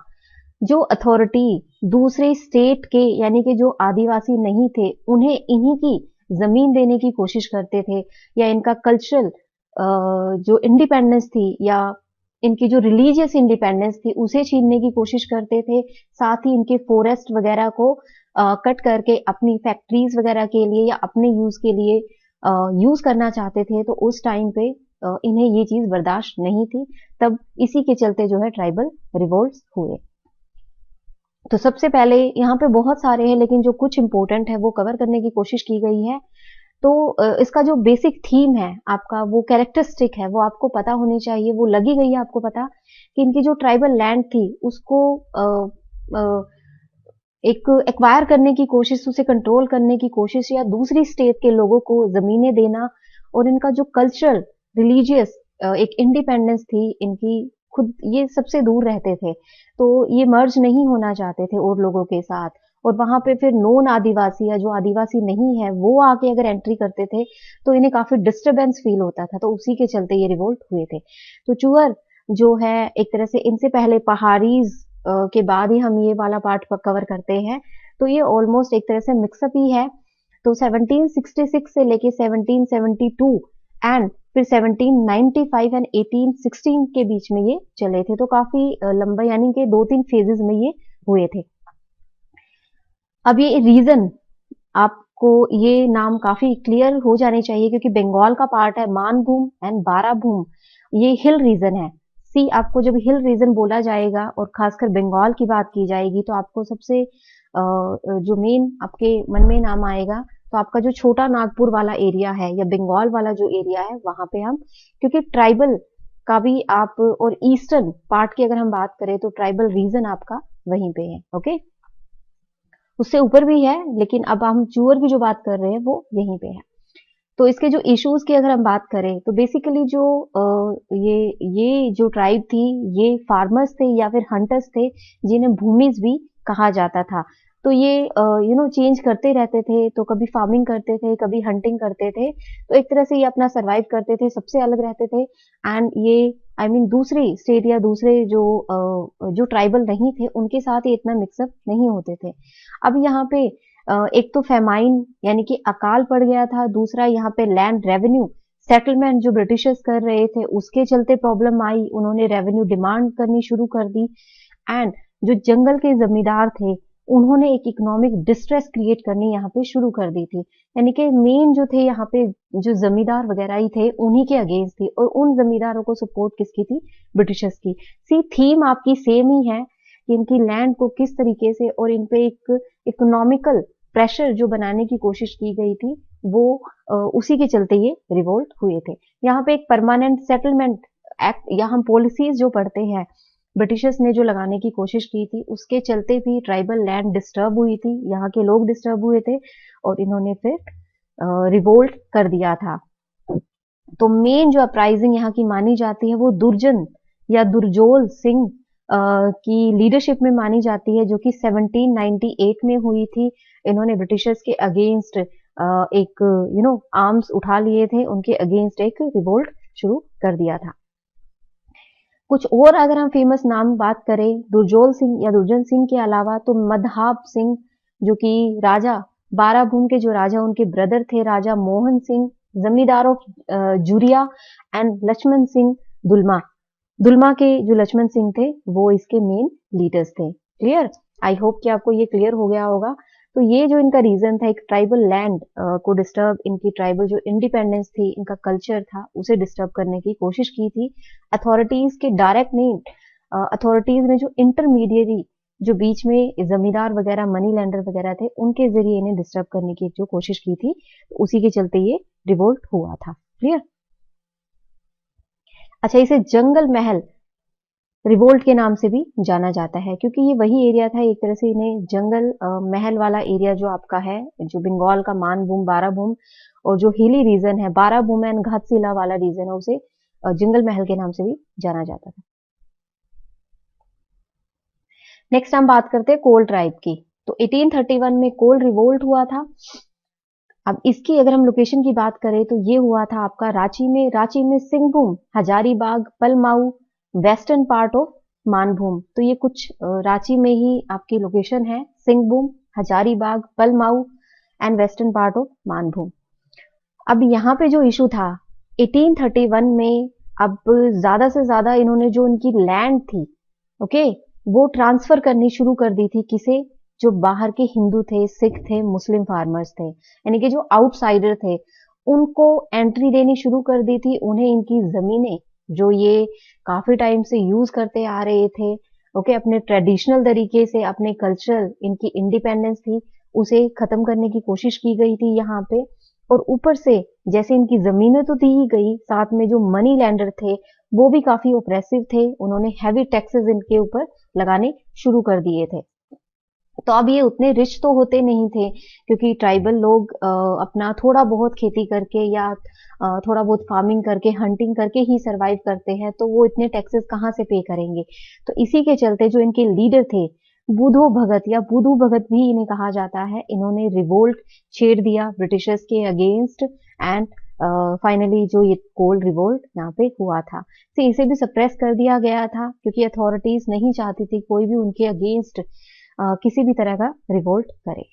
Speaker 1: जो अथॉरिटी दूसरे स्टेट के यानी कि जो आदिवासी नहीं थे उन्हें इन्हीं की जमीन देने की कोशिश करते थे, या इनका कल्चरल जो इंडिपेंडेंस थी या इनकी जो रिलीजियस इंडिपेंडेंस थी उसे छीनने की कोशिश करते थे। साथ ही इनके फॉरेस्ट वगैरह को कट करके अपनी फैक्ट्रीज वगैरह के लिए या अपने यूज के लिए यूज करना चाहते थे। तो उस टाइम पे इन्हें ये चीज बर्दाश्त नहीं थी, तब इसी के चलते जो है ट्राइबल रिवोल्ट्स हुए। तो सबसे पहले यहाँ पे बहुत सारे हैं, लेकिन जो कुछ इंपॉर्टेंट है वो कवर करने की कोशिश की गई है। तो इसका जो बेसिक थीम है आपका, वो कैरेक्टरिस्टिक है, वो आपको पता होनी चाहिए, वो लगी गई है आपको पता कि इनकी जो ट्राइबल लैंड थी उसको एक एक्वायर करने की कोशिश, उसे कंट्रोल करने की कोशिश, या दूसरी स्टेट के लोगों को जमीनें देना, और इनका जो कल्चरल रिलीजियस एक इंडिपेंडेंस थी इनकी खुद, ये सबसे दूर रहते थे। तो ये मर्ज नहीं होना चाहते थे और लोगों के साथ। और वहां पे फिर नॉन आदिवासी या जो आदिवासी नहीं है वो आके अगर एंट्री करते थे तो इन्हें काफी डिस्टरबेंस फील होता था। तो उसी के चलते ये रिवोल्ट हुए थे। तो चूअर जो है एक तरह से इनसे पहले पहाड़ीज के बाद ही हम ये वाला पार्ट कवर करते हैं। तो ये ऑलमोस्ट एक तरह से मिक्सअप ही है। तो 1766 से लेके 1772 एंड फिर 1795 एंड 1816 के बीच में ये चले थे। तो काफी लंबा, यानी कि 2-3 फेजेस में ये हुए थे। अब ये रीजन आपको ये नाम काफी क्लियर हो जाने चाहिए, क्योंकि बंगाल का पार्ट है मानभूम एंड बाराभूम, ये हिल रीजन है। सी आपको जब हिल रीजन बोला जाएगा और खासकर बंगाल की बात की जाएगी तो आपको सबसे जो मेन आपके मन में नाम आएगा, तो आपका जो छोटा नागपुर वाला एरिया है या बंगाल वाला जो एरिया है वहां पे हम, क्योंकि ट्राइबल का भी आप, और ईस्टर्न पार्ट की अगर हम बात करें तो ट्राइबल रीजन आपका वहीं पे है, ओके। उससे ऊपर भी है, लेकिन अब हम चूअर की जो बात कर रहे हैं वो यहीं पे है। तो इसके जो इश्यूज की अगर हम बात करें तो बेसिकली जो ये जो ट्राइब थी ये फार्मर्स थे या फिर हंटर्स थे, जिन्हें भूमिज भी कहा जाता था। तो ये चेंज करते रहते थे, तो कभी फार्मिंग करते थे, कभी हंटिंग करते थे। तो एक तरह से ये अपना सरवाइव करते थे, सबसे अलग रहते थे। एंड ये दूसरी स्टेट या दूसरे जो ट्राइबल नहीं थे उनके साथ ये इतना मिक्सअप नहीं होते थे। अब यहाँ पे एक तो फेमाइन यानी कि अकाल पड़ गया था, दूसरा यहाँ पे लैंड रेवेन्यू सेटलमेंट जो ब्रिटिशर्स कर रहे थे उसके चलते प्रॉब्लम आई, उन्होंने रेवेन्यू डिमांड करनी शुरू कर दी। एंड जो जंगल के जमींदार थे उन्होंने एक इकोनॉमिक डिस्ट्रेस क्रिएट करनी यहाँ पे शुरू कर दी थी, यानी कि मेन जो थे यहाँ पे जो जमींदार वगैरह ही थे उन्हीं के अगेंस्ट थी, और उन जमींदारों को सपोर्ट किसकी थी? ब्रिटिशर्स की। सी थीम आपकी सेम ही है, कि इनकी लैंड को किस तरीके से और इन पे एक इकोनॉमिकल प्रेशर जो बनाने की कोशिश की गई थी, वो उसी के चलते ये रिवोल्ट हुए थे। यहाँ पे एक परमानेंट सेटलमेंट एक्ट या हम पॉलिसीज जो पढ़ते हैं, ब्रिटिशर्स ने जो लगाने की कोशिश की थी, उसके चलते भी ट्राइबल लैंड डिस्टर्ब हुई थी, यहाँ के लोग डिस्टर्ब हुए थे और इन्होंने फिर रिवोल्ट कर दिया था। तो मेन जो अपराइजिंग यहाँ की मानी जाती है वो दुर्जन या दुर्जोल सिंह की लीडरशिप में मानी जाती है, जो कि 1798 में हुई थी। इन्होंने ब्रिटिशर्स के अगेंस्ट एक आर्म्स उठा लिए थे, उनके अगेंस्ट एक रिवोल्ट शुरू कर दिया था। कुछ और अगर हम फेमस नाम बात करें दुर्जोल सिंह या दुर्जन सिंह के अलावा, तो मदहाब सिंह जो कि राजा बाराभूम के जो राजा उनके ब्रदर थे, राजा मोहन सिंह, जमींदार of Juriya, and Lakshman Singh दुल्मा। दुल्मा के जो लक्ष्मण सिंह थे वो इसके मेन लीडर्स थे। क्लियर? आई होप कि आपको ये क्लियर हो गया होगा। तो ये जो इनका रीजन था, एक ट्राइबल लैंड को डिस्टर्ब, इनकी ट्राइबल जो इंडिपेंडेंस थी, इनका कल्चर था, उसे डिस्टर्ब करने की कोशिश की थी। अथॉरिटीज के डायरेक्ट नहीं, अथॉरिटीज ने जो इंटरमीडिएरी जो बीच में जमींदार वगैरह, मनी लैंडर वगैरह थे, उनके जरिए इन्हें डिस्टर्ब करने की जो कोशिश की थी, उसी के चलते ये रिवोल्ट हुआ था। क्लियर? अच्छा, इसे जंगल महल रिवोल्ट के नाम से भी जाना जाता है, क्योंकि ये वही एरिया था, एक तरह से इन्हें जंगल महल वाला एरिया जो आपका है, जो बंगाल का मानभूम, बाराभूम और जो हिली रीजन है, बाराभूम एंड घाटशिला वाला रीजन है, उसे जंगल महल के नाम से भी जाना जाता था। नेक्स्ट हम बात करते हैं कोल ट्राइब की। तो 1831 में कोल रिवोल्ट हुआ था। अब इसकी अगर हम लोकेशन की बात करें तो ये हुआ था आपका रांची में Singhbhum, Hazaribagh, Palamau, western part of Manbhum. तो ये कुछ रांची में ही आपकी लोकेशन है, Singhbhum, Hazaribagh, Palamau and western part of Manbhum. अब यहाँ पे जो इशू था 1831 में, अब ज्यादा से ज्यादा इन्होंने जो उनकी लैंड थी, ओके, वो ट्रांसफर करनी शुरू कर दी थी। किसे? जो बाहर के हिंदू थे, सिख थे, मुस्लिम फार्मर्स थे, यानी कि जो आउटसाइडर थे, उनको एंट्री देनी शुरू कर दी थी। उन्हें इनकी जमीनें जो ये काफी टाइम से यूज करते आ रहे थे, ओके, अपने ट्रेडिशनल तरीके से, अपने कल्चरल इनकी इंडिपेंडेंस थी, उसे खत्म करने की कोशिश की गई थी यहाँ पे। और ऊपर से जैसे इनकी जमीनें तो दी ही गई, साथ में जो मनी लैंडर थे वो भी काफी ओप्रेसिव थे, उन्होंने हैवी टैक्सेस इनके ऊपर लगाने शुरू कर दिए थे। तो अब ये उतने रिच तो होते नहीं थे, क्योंकि ट्राइबल लोग अपना थोड़ा बहुत खेती करके या थोड़ा बहुत फार्मिंग करके, हंटिंग करके ही सरवाइव करते हैं, तो वो इतने टैक्सेस कहाँ से पे करेंगे। तो इसी के चलते जो इनके लीडर थे, बुधो भगत या बुधू भगत भी इन्हें कहा जाता है, इन्होंने रिवोल्ट छेड़ दिया ब्रिटिशर्स के अगेंस्ट एंड फाइनली जो ये कोल रिवोल्ट यहाँ पे हुआ था। तो इसे भी सप्रेस कर दिया गया था, क्योंकि अथॉरिटीज नहीं चाहती थी कोई भी उनके अगेंस्ट किसी भी तरह का रिवोल्ट करे।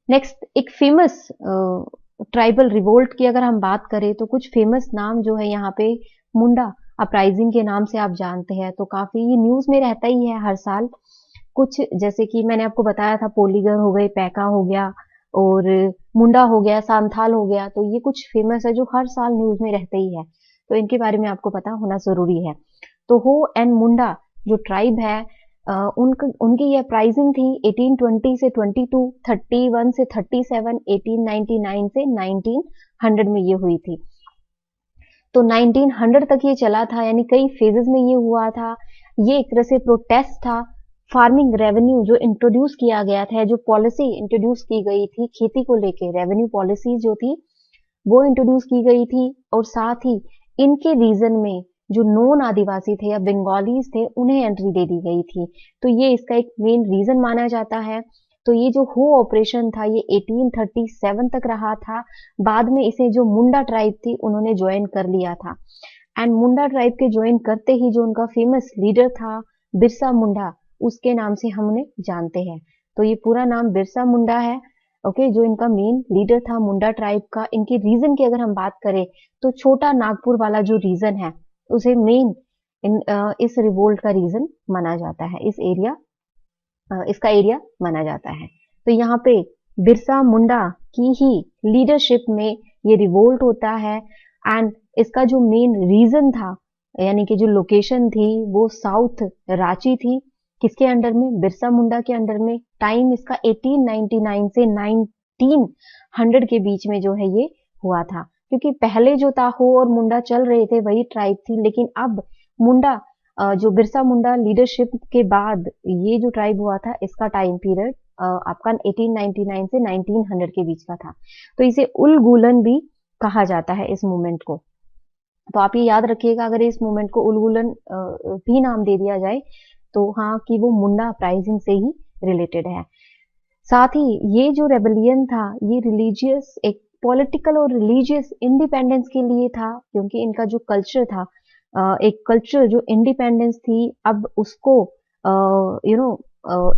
Speaker 1: नेक्स्ट, एक फेमस ट्राइबल रिवोल्ट की अगर हम बात करें तो कुछ फेमस नाम जो है यहाँ पे, मुंडा अपराइजिंग के नाम से आप जानते हैं, तो काफी ये न्यूज में रहता ही है हर साल। कुछ जैसे कि मैंने आपको बताया था, पोलीगर हो गए, पैका हो गया और मुंडा हो गया, सांथाल हो गया, तो ये कुछ फेमस है जो हर साल न्यूज में रहते ही है, तो इनके बारे में आपको पता होना जरूरी है। तो हो एंड मुंडा जो ट्राइब है, उनकी ये अपराइजिंग थी 1820 से 22, 31 से 37, 1899 से 1900 में ये हुई थी। तो 1900 तक ये चला था, यानी कई फेजेस में ये हुआ था। ये एक तरह से प्रोटेस्ट था। फार्मिंग रेवेन्यू जो इंट्रोड्यूस किया गया था, जो पॉलिसी इंट्रोड्यूस की गई थी खेती को लेके, रेवेन्यू पॉलिसी जो थी वो इंट्रोड्यूस की गई थी, और साथ ही इनके रीजन में जो नॉन आदिवासी थे या बंगालीज थे, उन्हें एंट्री दे दी गई थी। तो ये इसका एक मेन रीजन माना जाता है। तो ये जो हो ऑपरेशन था ये 1837 तक रहा था। बाद में इसे जो मुंडा ट्राइब थी उन्होंने ज्वाइन कर लिया था, एंड मुंडा ट्राइब के ज्वाइन करते ही जो उनका फेमस लीडर था बिरसा मुंडा, उसके नाम से हम उन्हें जानते हैं। तो ये पूरा नाम बिरसा मुंडा है, ओके, जो इनका मेन लीडर था मुंडा ट्राइब का। इनके रीजन की अगर हम बात करें तो छोटा नागपुर वाला जो रीजन है उसे मेन इस रिवोल्ट का रीजन माना जाता है, इसका एरिया माना जाता है। तो यहाँ पे बिरसा मुंडा की ही लीडरशिप में ये रिवोल्ट होता है, एंड इसका जो मेन रीजन था, यानी कि जो लोकेशन थी वो साउथ रांची थी, किसके अंडर में? बिरसा मुंडा के अंडर में। टाइम इसका 1899 से 1900 के बीच में जो है ये हुआ था, क्योंकि पहले जो ताहो और मुंडा चल रहे थे वही ट्राइब थी, लेकिन अब मुंडा जो बिरसा मुंडा लीडरशिप के बाद ये जो ट्राइब हुआ था, इसका टाइम पीरियड आपका 1899 से 1900 के बीच का था। तो इसे उलगुलन भी कहा जाता है इस मूवमेंट को। तो आप ये याद रखिएगा, अगर इस मूवमेंट को उलगुलन भी नाम दे दिया जाए तो हाँ, कि वो मुंडा अपराइजिंग से ही रिलेटेड है। साथ ही ये जो रेबेलियन था, ये रिलीजियस, एक पॉलिटिकल और रिलीजियस इंडिपेंडेंस के लिए था, क्योंकि इनका जो कल्चर था, एक कल्चर जो इंडिपेंडेंस थी, अब उसको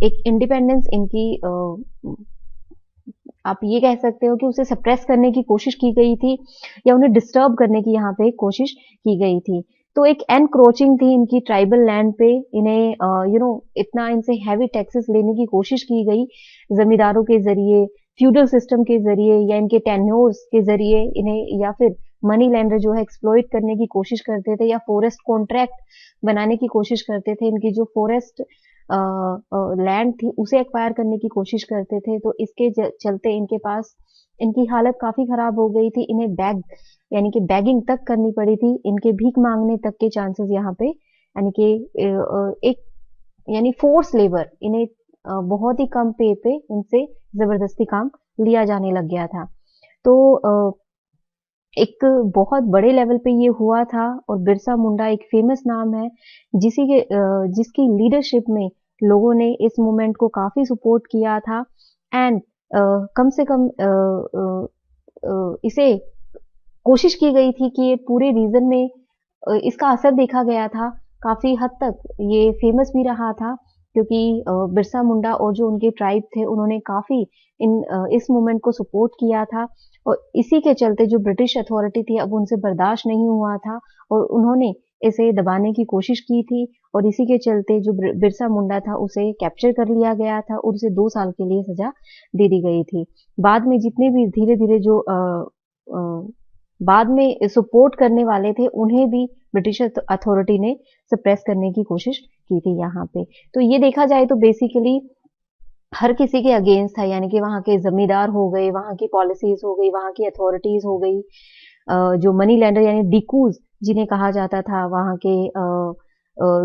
Speaker 1: एक इंडिपेंडेंस इनकी आप ये कह सकते हो कि उसे सप्रेस करने की कोशिश की गई थी, या उन्हें डिस्टर्ब करने की यहाँ पे कोशिश की गई थी। तो एक एनक्रोचिंग थी इनकी ट्राइबल लैंड पे, इन्हें इतना इनसे हैवी टैक्सेस लेने की कोशिश की गई जमींदारों के जरिए, फ्यूडल सिस्टम के जरिए, या इनके टेन्योर्स के जरिए इन्हें, या फिर मनी लैंडर जो है एक्सप्लॉइट करने की कोशिश करते थे, या फॉरेस्ट कॉन्ट्रैक्ट बनाने की कोशिश करते थे। इनकी जो फॉरेस्ट लैंड थी उसे एक्वायर करने की कोशिश करते थे। तो इसके चलते इनके पास, इनकी हालत काफी खराब हो गई थी। इन्हें यानी कि बैगिंग तक करनी पड़ी थी, इनके भीख मांगने तक के चांसेस यहाँ पे, यानी कि एक यानी फोर्स लेबर, इन्हें बहुत ही कम पे इनसे जबरदस्ती काम लिया जाने लग गया था। तो एक बहुत बड़े लेवल पे ये हुआ था, और बिरसा मुंडा एक फेमस नाम है जिसकी लीडरशिप में लोगों ने इस मूवमेंट को काफी सपोर्ट किया था। एंड कम से कम इसे कोशिश की गई थी कि ये पूरे रीजन में इसका असर देखा गया था। काफी हद तक ये फेमस भी रहा था, क्योंकि बिरसा मुंडा और जो उनके ट्राइब थे उन्होंने काफी इस मूवमेंट को सपोर्ट किया था, और इसी के चलते जो ब्रिटिश अथॉरिटी थी अब उनसे बर्दाश्त नहीं हुआ था, और उन्होंने इसे दबाने की कोशिश की थी, और इसी के चलते जो बिरसा मुंडा था उसे कैप्चर कर लिया गया था और उसे 2 साल के लिए सजा दे दी गई थी। बाद में जितने भी धीरे धीरे जो बाद में सपोर्ट करने वाले थे उन्हें भी ब्रिटिश अथॉरिटी ने सप्रेस करने की कोशिश की थी यहाँ पे। तो ये देखा जाए तो बेसिकली हर किसी के अगेंस्ट था, यानी कि वहाँ के जमींदार हो गए, वहाँ की पॉलिसीज हो गई, वहाँ की अथॉरिटीज हो गई, जो मनी लैंडर यानी डिकूज जिन्हें कहा जाता था, वहाँ के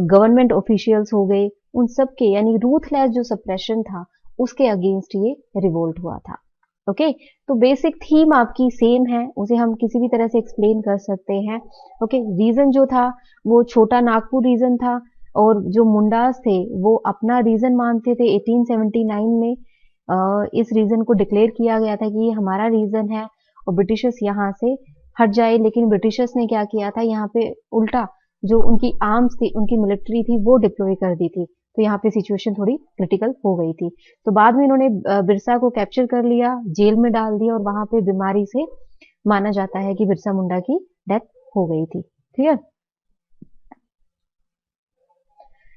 Speaker 1: गवर्नमेंट ऑफिशियल्स हो गए, उन सब के यानी रूथलेस जो सप्रेशन था उसके अगेंस्ट ये रिवोल्ट हुआ था। ओके, तो बेसिक थीम आपकी सेम है, उसे हम किसी भी तरह से एक्सप्लेन कर सकते हैं। ओके, रीजन जो था वो छोटा नागपुर रीजन था, और जो मुंडास थे वो अपना रीजन मानते थे। 1879 में इस रीजन को डिक्लेयर किया गया था कि ये हमारा रीजन है, और ब्रिटिशर्स यहाँ से हट जाए। लेकिन ब्रिटिशर्स ने क्या किया था, यहाँ पे उल्टा जो उनकी आर्म्स थी, उनकी मिलिट्री थी, वो डिप्लॉय कर दी थी। तो यहाँ पे सिचुएशन थोड़ी क्रिटिकल हो गई थी। तो बाद में इन्होंने बिरसा को कैप्चर कर लिया, जेल में डाल दिया, और वहां पे बीमारी से माना जाता है कि बिरसा मुंडा की डेथ हो गई थी। क्लियर?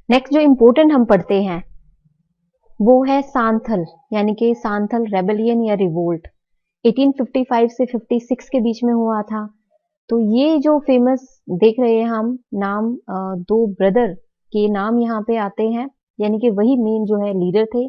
Speaker 1: नेक्स्ट जो इंपोर्टेंट हम पढ़ते हैं वो है सांथल, यानी कि सांथल रेबेलियन या रिवोल्ट। 1855 से 56 के बीच में हुआ था। तो ये जो फेमस देख रहे हैं हम नाम, 2 ब्रदर के नाम यहाँ पे आते हैं, यानी कि वही मेन जो है लीडर थे,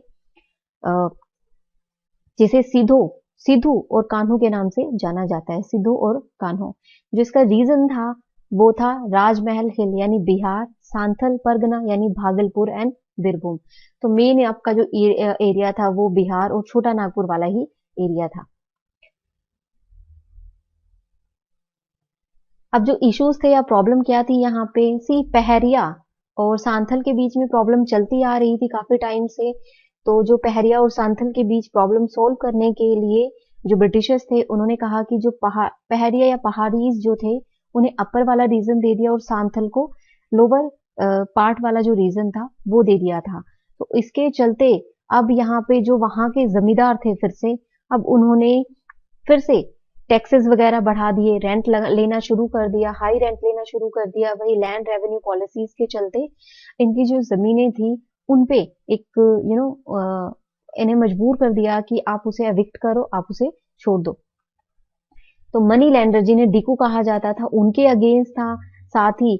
Speaker 1: जिसे सिद्धू और कान्हो के नाम से जाना जाता है। सिद्धू और कान्हो, जो इसका रीजन था वो था राजमहल हिल यानी बिहार, सांथल परगना यानी भागलपुर एंड बीरभूम। तो मेन आपका जो एरिया था वो बिहार और छोटा नागपुर वाला ही एरिया था। अब जो इश्यूज थे या प्रॉब्लम क्या थी यहाँ पे, पहरिया और सांथल के बीच में प्रॉब्लम चलती आ रही थी काफी टाइम से। तो जो पहरिया और सांथल के बीच प्रॉब्लम सोल्व करने के लिए जो ब्रिटिशर्स थे उन्होंने कहा कि जो पहरिया या पहाड़ीज जो थे उन्हें अपर वाला रीजन दे दिया, और सांथल को लोअर पार्ट वाला जो रीजन था वो दे दिया था। तो इसके चलते अब यहाँ पे जो वहां के जमींदार थे फिर से, अब उन्होंने फिर से टैक्सेस वगैरह बढ़ा दिए, रेंट लेना शुरू कर दिया, हाई रेंट लेना शुरू कर दिया। वही लैंड रेवेन्यू पॉलिसीज के चलते इनकी जो जमीनें थी उनपे एक इन्हें मजबूर कर दिया कि आप उसे एविक्ट करो, आप उसे छोड़ दो। तो मनी लैंडर जिन्हें डिकू कहा जाता था उनके अगेंस्ट था, साथ ही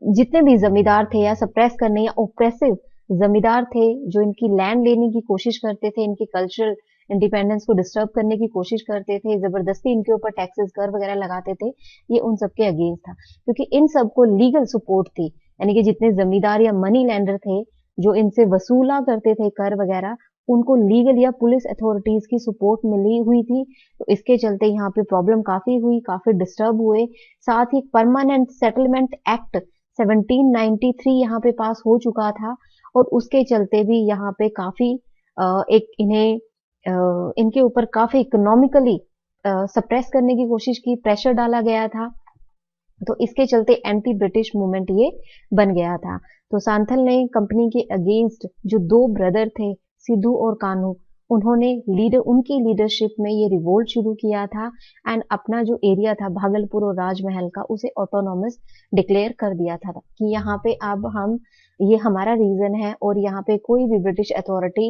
Speaker 1: जितने भी जमींदार थे या सप्रेस करने या ओप्रेसिव जमींदार थे जो इनकी लैंड लेने की कोशिश करते थे, इनकी कल्चरल इंडिपेंडेंस को डिस्टर्ब करने की कोशिश करते थे, जबरदस्ती इनके ऊपर टैक्सेस कर वगैरह लगाते थे, ये उन सबके अगेंस्ट था, क्योंकि इन सबको लीगल सपोर्ट थी। यानी कि जितने जमींदार या मनी लैंडर थे जो इनसे वसूला करते थे कर वगैरह, उनको लीगल या पुलिस अथॉरिटीज की सपोर्ट मिली हुई थी। तो इसके चलते यहाँ पे प्रॉब्लम काफी हुई, काफी डिस्टर्ब हुए। साथ ही परमानेंट सेटलमेंट एक्ट 1793 यहाँ पे पास हो चुका था और उसके चलते भी यहाँ पे काफी एक इनके ऊपर काफी इकोनॉमिकली सप्रेस करने की कोशिश की, प्रेशर डाला गया था। तो इसके चलते एंटी ब्रिटिश मूवमेंट ये बन गया था। तो सांथल ने कंपनी के अगेंस्ट जो दो ब्रदर थे, सिद्धू और कान्हू, उनकी लीडरशिप में ये रिवोल्ट शुरू किया था एंड अपना जो एरिया था भागलपुर और राजमहल का, उसे ऑटोनॉमस डिक्लेयर कर दिया था कि यहाँ पे अब ये हमारा रीजन है और यहाँ पे कोई भी ब्रिटिश अथॉरिटी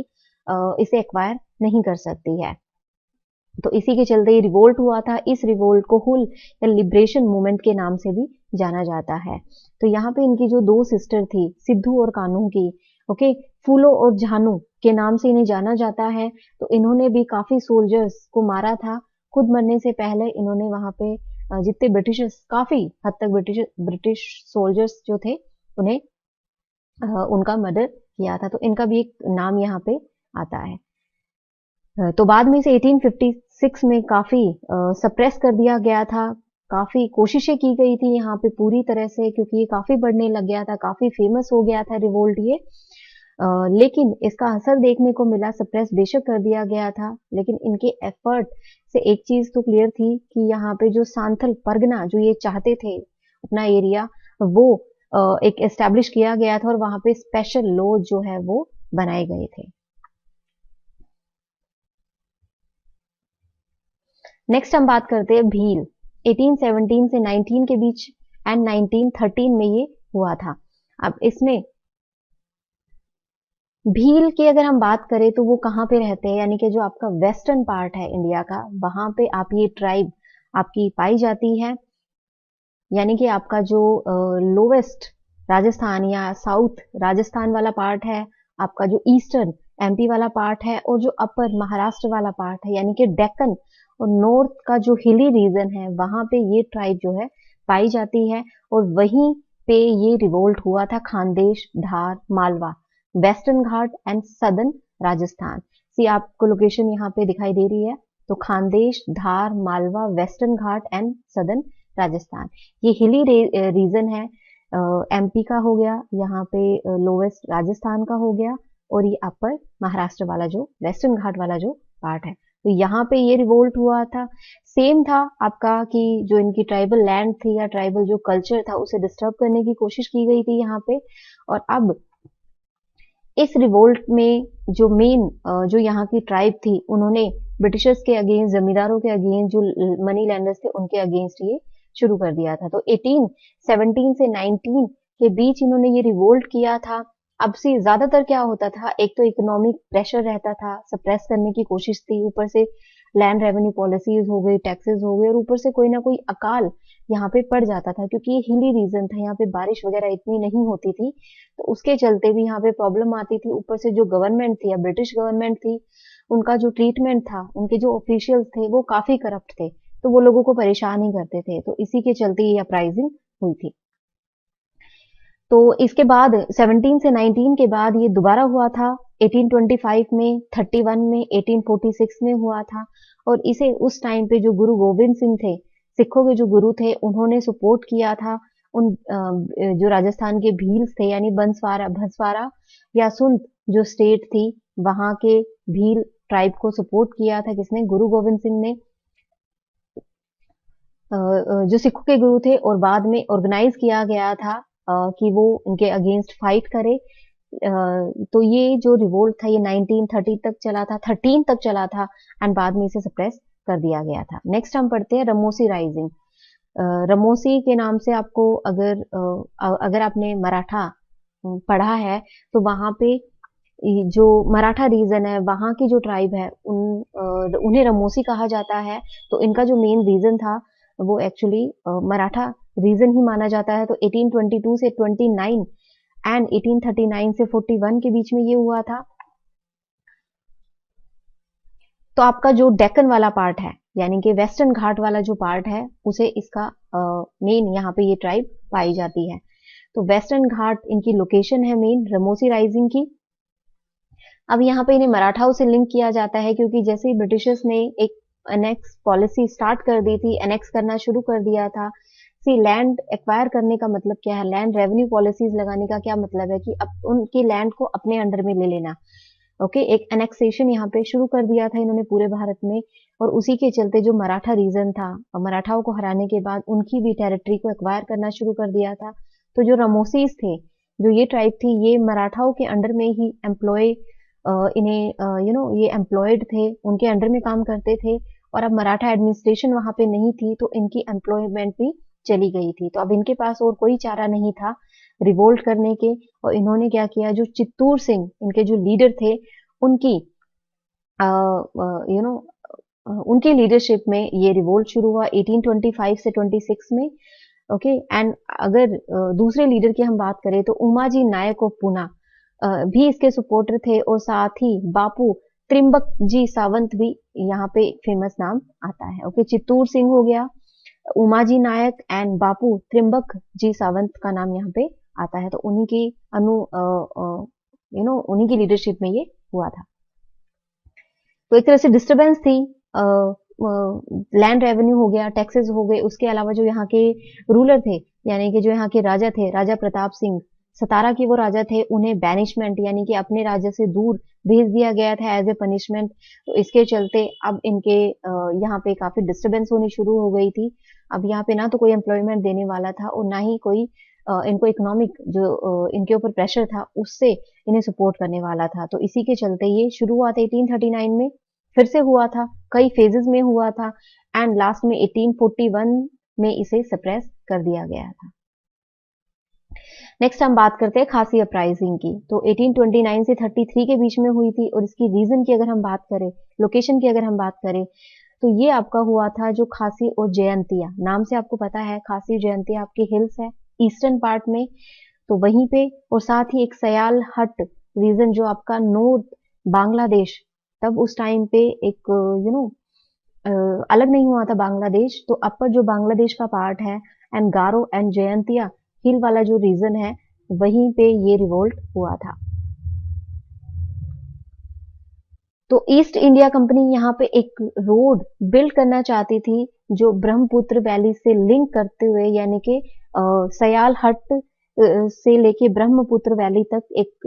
Speaker 1: इसे एक्वायर नहीं कर सकती है। तो इसी के चलते ये रिवोल्ट हुआ था। इस रिवोल्ट को हुल या लिबरेशन मूवमेंट के नाम से भी जाना जाता है। तो यहाँ पे इनकी जो दो सिस्टर थी, सिद्धू और कान्हू की, ओके, फूलो और झानू के नाम से इन्हें जाना जाता है। तो इन्होंने भी काफी सोल्जर्स को मारा था। खुद मरने से पहले इन्होंने वहां पे जितने ब्रिटिशर्स, काफी हद तक ब्रिटिश सोल्जर्स जो थे उन्हें उनका मर्डर किया था। तो इनका भी एक नाम यहाँ पे आता है। तो बाद में इसे 1856 में काफी सप्रेस कर दिया गया था। काफी कोशिशें की गई थी यहाँ पे पूरी तरह से, क्योंकि ये काफी बढ़ने लग गया था, काफी फेमस हो गया था रिवोल्ट ये। लेकिन इसका असर देखने को मिला। सप्रेस बेशक कर दिया गया था, लेकिन इनके एफर्ट से एक चीज तो क्लियर थी कि यहाँ पे जो सांथल परगना जो ये चाहते थे अपना एरिया, वो एक एस्टेब्लिश किया गया था और वहां पे स्पेशल लॉ जो है वो बनाए गए थे। नेक्स्ट हम बात करते हैं भील। 1817 से 19 के बीच एंड 1913 में ये हुआ था। अब इसमें भील की अगर हम बात करें तो वो कहाँ पे रहते हैं, यानी कि जो आपका वेस्टर्न पार्ट है इंडिया का, वहां पे आप ये ट्राइब आपकी पाई जाती है। यानी कि आपका जो लोवेस्ट राजस्थान या साउथ राजस्थान वाला पार्ट है, आपका जो ईस्टर्न एमपी वाला पार्ट है, और जो अपर महाराष्ट्र वाला पार्ट है यानी कि डेक्कन और नॉर्थ का जो हिली रीजन है, वहां पे ये ट्राइब जो है पाई जाती है। और वहीं पे ये रिवोल्ट हुआ था Khandesh, Dhar, Malwa, western ghat and southern Rajasthan. See आपको लोकेशन यहाँ पे दिखाई दे रही है। तो Khandesh, Dhar, Malwa, western ghat and southern Rajasthan, ये हिली रीजन है। एमपी का हो गया, यहाँ पे लोवेस्ट राजस्थान का हो गया, और ये अपर महाराष्ट्र वाला जो वेस्टर्न घाट वाला जो पार्ट है। तो यहाँ पे ये रिवोल्ट हुआ था। सेम था आपका कि जो इनकी ट्राइबल लैंड थी या ट्राइबल जो कल्चर था उसे डिस्टर्ब करने की कोशिश की गई थी यहाँ पे। और अब इस रिवोल्ट में जो मेन जो यहाँ की ट्राइब थी, उन्होंने ब्रिटिशर्स के अगेंस्ट, जमींदारों के अगेंस्ट, जो मनी लैंडर्स थे उनके अगेंस्ट ये शुरू कर दिया था। तो 1817 से 19 के बीच इन्होंने ये रिवोल्ट किया था। अब से ज्यादातर क्या होता था, एक तो इकोनॉमिक प्रेशर रहता था, सप्रेस करने की कोशिश थी, ऊपर से लैंड रेवेन्यू पॉलिसीज हो गई, टैक्सेस हो गए, और ऊपर से कोई ना कोई अकाल यहाँ पे पड़ जाता था, क्योंकि ये हिली रीजन था, यहाँ पे बारिश वगैरह इतनी नहीं होती थी। तो उसके चलते भी यहाँ पे प्रॉब्लम आती थी। ऊपर से जो गवर्नमेंट थी या ब्रिटिश गवर्नमेंट थी, उनका जो ट्रीटमेंट था, उनके जो ऑफिशियल्स थे वो काफी करप्ट थे, तो वो लोगों को परेशान ही करते थे। तो इसी के चलते ये अपराइजिंग हुई थी। तो इसके बाद 17 से 19 के बाद ये दोबारा हुआ था 1825 में, 31 में, 1846 में हुआ था। और इसे उस टाइम पे जो गुरु गोविंद सिंह थे, सिखों के जो गुरु थे, उन्होंने सपोर्ट किया था। उन जो राजस्थान के भील्स थे, यानी भंसवारा या सुंद जो स्टेट थी, वहां के भील ट्राइब को सपोर्ट किया था। किसने? गुरु गोविंद सिंह ने, जो सिखों के गुरु थे। और बाद में ऑर्गेनाइज किया गया था कि वो इनके अगेंस्ट फाइट करे। तो ये जो रिवोल्ट था ये 1930 तक चला था, 13 तक चला था, एंड बाद में इसे सप्रेस कर दिया गया था। नेक्स्ट हम पढ़ते हैं रमोसी राइजिंग। रमोसी के नाम से आपको अगर आपने मराठा पढ़ा है तो वहां पे जो मराठा रीजन है, वहां की जो ट्राइब है, उन्हें रमोसी कहा जाता है। तो इनका जो मेन रीजन था वो एक्चुअली मराठा रीजन ही माना जाता है। तो 1822 से 29 एंड 1839 से 41 के बीच में ये हुआ था। तो आपका जो डेक्कन वाला पार्ट है, यानी कि वेस्टर्न घाट वाला जो पार्ट है, उसे इसका मेन यहाँ पे ये ट्राइब पाई जाती है। तो वेस्टर्न घाट इनकी लोकेशन है मेन रमोसी राइजिंग की। अब यहाँ पे इन्हें मराठाओं से लिंक किया जाता है, क्योंकि जैसे ही ब्रिटिशर्स ने एक एनेक्स पॉलिसी स्टार्ट कर दी थी, एनेक्स करना शुरू कर दिया था। सी लैंड एक्वायर करने का मतलब क्या है, लैंड रेवेन्यू पॉलिसीज लगाने का क्या मतलब है कि अब उनकी लैंड को अपने अंडर में ले लेना। ओके, एक एनेक्सेशन यहाँ पे शुरू कर दिया था इन्होंने पूरे भारत में, और उसी के चलते जो मराठा रीजन था, मराठाओं को हराने के बाद उनकी भी टेरिटरी को एक्वायर करना शुरू कर दिया था। तो जो रमोसीज थे, जो ये ट्राइब थी, ये मराठाओं के अंडर में ही एम्प्लॉय इन्हें ये एम्प्लॉयड थे, उनके अंडर में काम करते थे। और अब मराठा एडमिनिस्ट्रेशन वहां पे नहीं थी, तो इनकी एम्प्लॉयमेंट भी चली गई थी। तो अब इनके पास और कोई चारा नहीं था रिवोल्ट करने के, और इन्होंने क्या किया, जो चित्तूर सिंह इनके जो लीडर थे, उनकी यू नो उनकी लीडरशिप में ये रिवोल्ट शुरू हुआ 1825 से 26 में। ओके, एंड अगर दूसरे लीडर की हम बात करें तो उमाजी नायक ऑफ पूना भी इसके सपोर्टर थे, और साथ ही बापू त्रिम्बक जी सावंत भी यहाँ पे फेमस नाम आता है। ओके, चित्तूर सिंह हो गया, उमाजी नायक एंड बापू त्रिम्बक जी सावंत का नाम यहाँ पे आता है। तो उन्हीं की उन्हीं की लीडरशिप में ये हुआ था। तो एक तरह से डिस्टरबेंस थी, लैंड रेवेन्यू हो गया, टैक्सेस हो गए, उसके अलावा जो यहाँ के रूलर थे, यानी कि जो यहाँ के राजा थे, राजा प्रताप सिंह सतारा के वो राजा थे, उन्हें बैनिशमेंट यानी कि अपने राज्य से दूर भेज दिया गया था एज ए पनिशमेंट। तो इसके चलते अब इनके यहाँ पे काफी डिस्टरबेंस होनी शुरू हो गई थी। अब यहाँ पे ना तो कोई एम्प्लॉयमेंट देने वाला था, और ना ही कोई इनको इकोनॉमिक जो इनके ऊपर प्रेशर था उससे इन्हें सपोर्ट करने वाला था। तो इसी के चलते ये शुरू हुआ था 1839 में, फिर से हुआ था, कई फेजेस में हुआ था, एंड लास्ट में 1841 में इसे सप्रेस कर दिया गया था। नेक्स्ट हम बात करते हैं खासी अपराइजिंग की। तो 1829 से 33 के बीच में हुई थी, और इसकी रीजन की अगर हम बात करें, लोकेशन की अगर हम बात करें, तो ये आपका हुआ था जो खासी और जयंतिया, नाम से आपको पता है खासी जयंतिया आपके हिल्स है ईस्टर्न पार्ट में, तो वहीं पे, और साथ ही एक सयाल हट रीजन जो आपका नॉर्थ बांग्लादेश, तब उस टाइम पे एक अलग नहीं हुआ था बांग्लादेश, तो अपर जो बांग्लादेश का पार्ट है, एंड गारो एंड जयंतिया हिल वाला जो रीजन है, वहीं पे ये रिवोल्ट हुआ था। तो ईस्ट इंडिया कंपनी यहाँ पे एक रोड बिल्ड करना चाहती थी, जो ब्रह्मपुत्र वैली से लिंक करते हुए, यानी कि सयाल हट से लेके ब्रह्मपुत्र वैली तक एक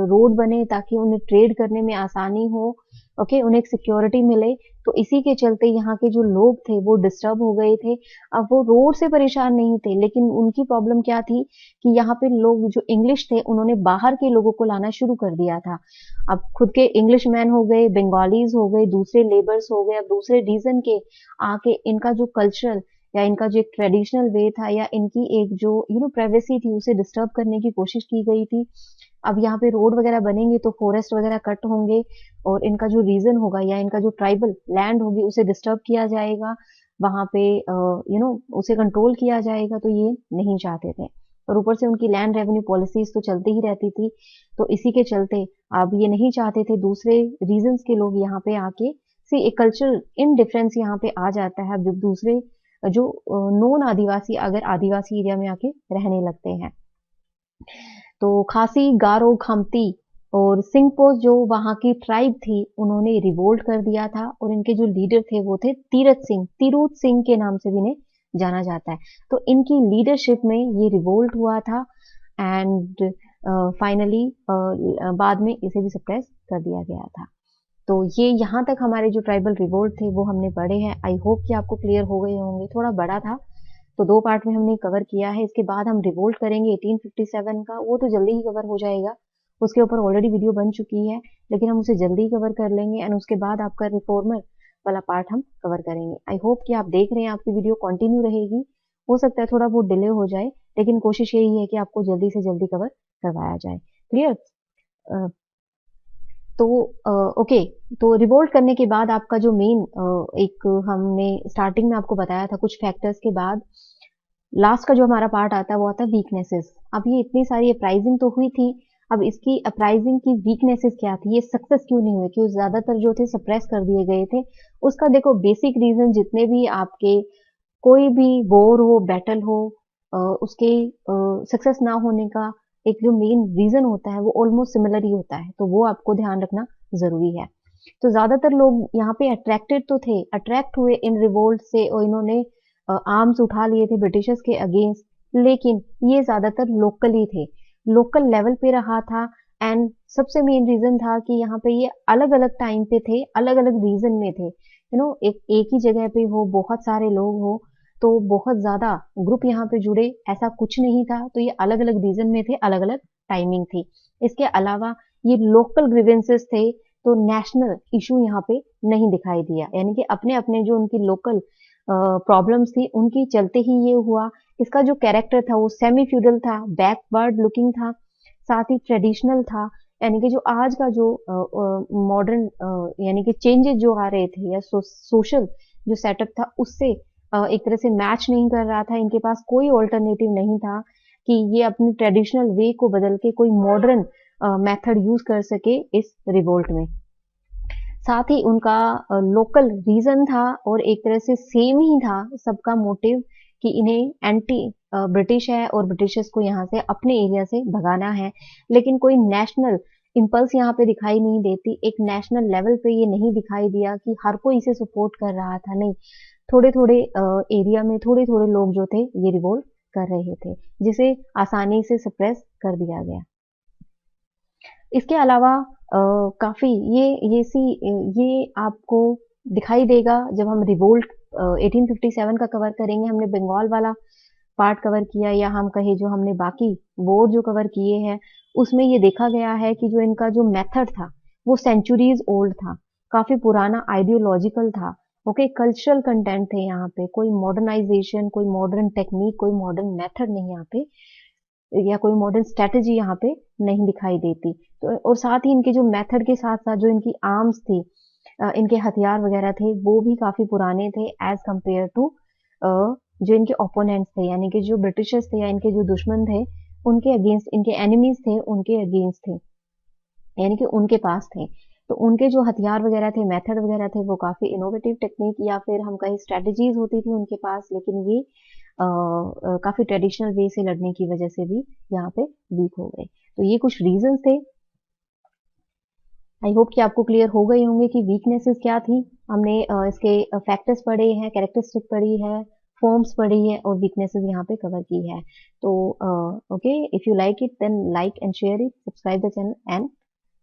Speaker 1: रोड बने, ताकि उन्हें ट्रेड करने में आसानी हो। ओके, उन्हें एक सिक्योरिटी मिले। तो इसी के चलते यहाँ के जो लोग थे वो डिस्टर्ब हो गए थे। अब वो रोड से परेशान नहीं थे, लेकिन उनकी प्रॉब्लम क्या थी कि यहाँ पे लोग जो इंग्लिश थे, उन्होंने बाहर के लोगों को लाना शुरू कर दिया था। अब खुद के इंग्लिश मैन हो गए, बंगालीज हो गए, दूसरे लेबर्स हो गए, अब दूसरे रीजन के आके इनका जो कल्चरल या इनका जो एक ट्रेडिशनल वे था, या इनकी एक जो प्राइवेसी थी, उसे डिस्टर्ब करने की कोशिश की गई थी। अब यहाँ पे रोड वगैरह बनेंगे तो फॉरेस्ट वगैरह कट होंगे, और इनका जो रीजन होगा या इनका जो ट्राइबल लैंड होगी उसे डिस्टर्ब किया जाएगा, वहां पे उसे कंट्रोल किया जाएगा। तो ये नहीं चाहते थे, और ऊपर से उनकी लैंड रेवेन्यू पॉलिसीज तो चलती ही रहती थी। तो इसी के चलते अब ये नहीं चाहते थे दूसरे रीजन्स के लोग यहाँ पे आके, से एक कल्चर इन डिफरेंस यहाँ पे आ जाता है जब दूसरे जो नॉन आदिवासी अगर आदिवासी एरिया में आके रहने लगते हैं। तो खासी, गारो, खमती और सिंहपोस जो वहां की ट्राइब थी, उन्होंने रिवोल्ट कर दिया था, और इनके जो लीडर थे वो थे तीरथ सिंह, तिरूत सिंह के नाम से भी इन्हें जाना जाता है। तो इनकी लीडरशिप में ये रिवोल्ट हुआ था, एंड फाइनली बाद में इसे भी सप्रेस कर दिया गया था। तो ये यहाँ तक हमारे जो ट्राइबल रिवोल्ट थे वो हमने पढ़े हैं। आई होप कि आपको क्लियर हो गए होंगे। थोड़ा बड़ा था, तो 2 पार्ट में हमने कवर किया है। इसके बाद हम रिवोल्ट करेंगे 1857 का, वो तो जल्दी ही कवर हो जाएगा, उसके ऊपर ऑलरेडी वीडियो बन चुकी है, लेकिन हम उसे जल्दी कवर कर लेंगे। एंड उसके बाद आपका रिफॉर्मर वाला पार्ट हम कवर करेंगे। आई होप कि आप देख रहे हैं, आपकी वीडियो कंटिन्यू रहेगी। हो सकता है थोड़ा बहुत डिले हो जाए, लेकिन कोशिश यही है कि आपको जल्दी से जल्दी कवर करवाया जाए। क्लियर? तो ओके, तो रिवोल्ट करने के बाद आपका जो मेन एक हमने स्टार्टिंग में आपको बताया था कुछ फैक्टर्स के बाद, लास्ट का जो हमारा पार्ट आता है वो आता है वीकनेसेस। अब ये इतनी सारी अप्राइजिंग तो हुई थी, अब इसकी अप्राइजिंग की वीकनेसेस क्या थी, ये सक्सेस क्यों नहीं हुए, क्यों ज्यादातर जो थे सप्रेस कर दिए गए थे। उसका देखो बेसिक रीजन जितने भी आपके कोई भी वॉर हो, बैटल हो, उसके सक्सेस ना होने का एक जो मेन रीजन होता है वो ऑलमोस्ट सिमिलर ही होता है, तो वो आपको ध्यान रखना जरूरी है। तो ज्यादातर लोग यहाँ पे अट्रैक्टेड तो थे, अट्रैक्ट हुए इन रिवोल्ट से और इन्होंने आर्म्स उठा लिए थे ब्रिटिशर्स के अगेंस्ट, लेकिन ये ज्यादातर लोकल ही थे, लोकल लेवल पे रहा था। एंड सबसे मेन रीजन था कि यहाँ पे ये अलग अलग टाइम पे थे, अलग अलग रीजन में थे, एक ही जगह पे हो, बहुत सारे लोग हो, तो बहुत ज्यादा ग्रुप यहाँ पे जुड़े, ऐसा कुछ नहीं था। तो ये अलग अलग रीजन में थे, अलग अलग टाइमिंग थी। इसके अलावा ये लोकल ग्रीवेंसेस थे, तो नेशनल इशू यहाँ पे नहीं दिखाई दिया, यानी कि अपने अपने जो उनकी लोकल प्रॉब्लम्स थी उनकी चलते ही ये हुआ। इसका जो कैरेक्टर था वो सेमी फ्यूडल था, बैकवर्ड लुकिंग था, साथ ही ट्रेडिशनल था, यानी कि जो आज का जो मॉडर्न यानी कि चेंजेस जो आ रहे थे या सोशल जो सेटअप था उससे एक तरह से मैच नहीं कर रहा था। इनके पास कोई ऑल्टरनेटिव नहीं था कि ये अपनी ट्रेडिशनल वे को बदल के कोई मॉडर्न मेथड यूज कर सके इस रिवोल्ट में। साथ ही उनका लोकल रीजन था और एक तरह से सेम ही था सबका मोटिव कि इन्हें एंटी ब्रिटिश है और ब्रिटिशर्स को यहाँ से अपने एरिया से भगाना है। लेकिन कोई नेशनल इम्पल्स यहाँ पे दिखाई नहीं देती, एक नेशनल लेवल पे ये नहीं दिखाई दिया कि हर कोई इसे सपोर्ट कर रहा था, नहीं, थोड़े थोड़े एरिया में थोड़े थोड़े लोग जो थे ये रिवोल्ट कर रहे थे, जिसे आसानी से सप्रेस कर दिया गया। इसके अलावा काफ़ी ये आपको दिखाई देगा जब हम रिवोल्ट 1857 का कवर करेंगे। हमने बंगाल वाला पार्ट कवर किया, या हम कहे जो हमने बाकी वॉर जो कवर किए हैं, उसमें ये देखा गया है कि जो इनका जो मेथड था वो सेंचुरीज ओल्ड था, काफ़ी पुराना आइडियोलॉजिकल था। ओके, कल्चरल कंटेंट थे यहाँ पे, कोई मॉडर्नाइजेशन, कोई मॉडर्न टेक्निक, कोई मॉडर्न मेथड नहीं यहाँ पे, या कोई मॉडर्न स्ट्रेटेजी यहाँ पे नहीं दिखाई देती। तो और साथ ही इनके जो मेथड के साथ साथ जो इनकी आर्म्स थी, इनके हथियार वगैरह थे, वो भी काफी पुराने थे एज कंपेयर टू जो इनके ओपोनेंट्स थे, यानी कि जो ब्रिटिशर्स थे या इनके जो दुश्मन थे उनके अगेंस्ट, इनके एनिमीज थे उनके अगेंस्ट थे, यानी कि उनके पास थे। तो उनके जो हथियार वगैरह थे, मेथड वगैरह थे, वो काफी इनोवेटिव टेक्निक या फिर हम कहें स्ट्रेटजीज होती थी उनके पास, लेकिन ये काफी ट्रेडिशनल वे से लड़ने की वजह से भी यहाँ पे वीक हो गए। तो ये कुछ रीजंस थे। आई होप कि आपको क्लियर हो गए होंगे कि वीकनेसेस क्या थी। हमने इसके फैक्टर्स पढ़े हैं, कैरेक्टरिस्टिक पढ़ी है, फॉर्म्स पढ़ी है और वीकनेसेस यहाँ पे कवर की है। तो okay, if you like it then like and share it, subscribe the channel and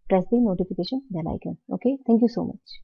Speaker 1: press the notification bell icon. Okay, thank you so much.